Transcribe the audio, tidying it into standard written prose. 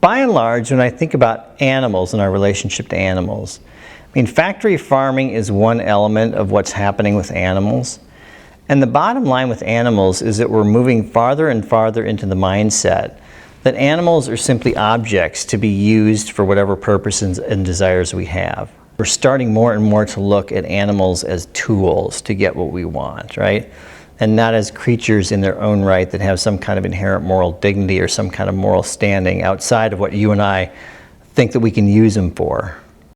by and large, when I think about animals and our relationship to animals, I mean, factory farming is one element of what's happening with animals. And the bottom line with animals is that we're moving farther and farther into the mindset that animals are simply objects to be used for whatever purposes and desires we have. We're starting more and more to look at animals as tools to get what we want, right? And not as creatures in their own right that have some kind of inherent moral dignity or some kind of moral standing outside of what you and I think that we can use them for.